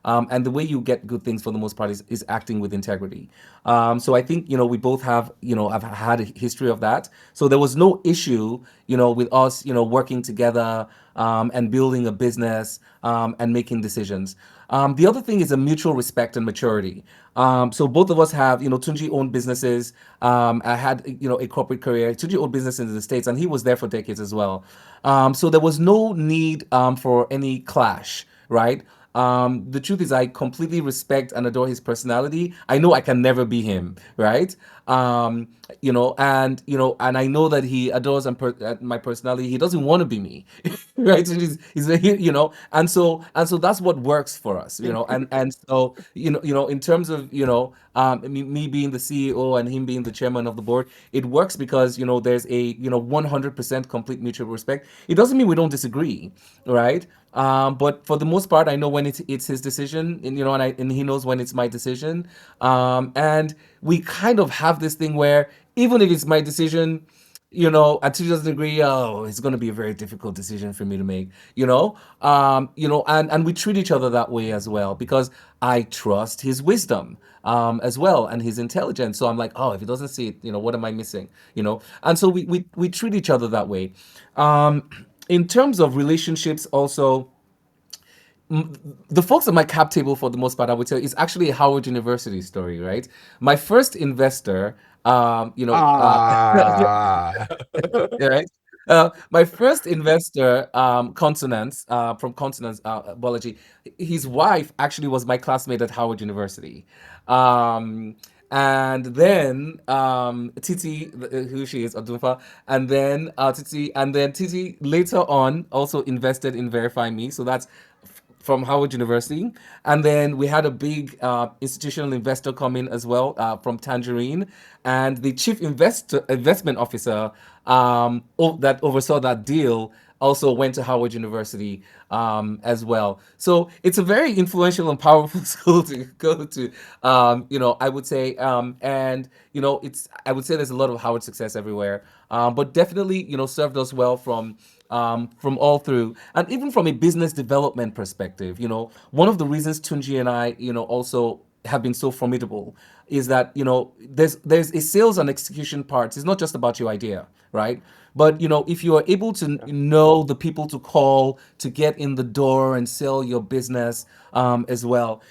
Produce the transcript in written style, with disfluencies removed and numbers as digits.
And the way you get good things for the most part is acting with integrity. So I think, we both have, I've had a history of that. So there was no issue, with us, working together, and building a business, and making decisions. The other thing is a mutual respect and maturity. So both of us have, Tunji owned businesses. I had, a corporate career. Tunji owned business in the States, and he was there for decades as well. So there was no need, for any clash, right? The truth is, I completely respect and adore his personality. I know I can never be him, right? Um, and I know that he adores my personality. He doesn't want to be me, right? So and so that's what works for us, and so in terms of me being the CEO and him being the chairman of the board, it works because there's a 100% complete mutual respect. It doesn't mean we don't disagree, right? But for the most part, I know when it's his decision, and he knows when it's my decision. And we kind of have this thing where even if it's my decision, and he doesn't agree, oh, it's going to be a very difficult decision for me to make, and we treat each other that way as well because I trust his wisdom, as well, and his intelligence. So I'm like, oh, if he doesn't see it, what am I missing, and so we treat each other that way. In terms of relationships also, the folks at my cap table, for the most part, I would tell you, is actually a Howard University story, right? My first investor, Ah. yeah, right? My first investor, Consonance, from Consonance, Biology, his wife actually was my classmate at Howard University. Um, and then Titi, who she is, Odufa, and then Titi later on also invested in Verify Me. So that's from Howard University. And then we had a big institutional investor come in as well, from Tangerine. And the chief investment officer, that oversaw that deal also went to Howard University, as well. So it's a very influential and powerful school to go to. I would say, and I would say there's a lot of Howard success everywhere, but definitely, served us well from all through, and even from a business development perspective. One of the reasons Tunji and I, also have been so formidable is that there's a sales and execution part. It's not just about your idea, right? But if you are able to know the people to call to get in the door and sell your business, as well,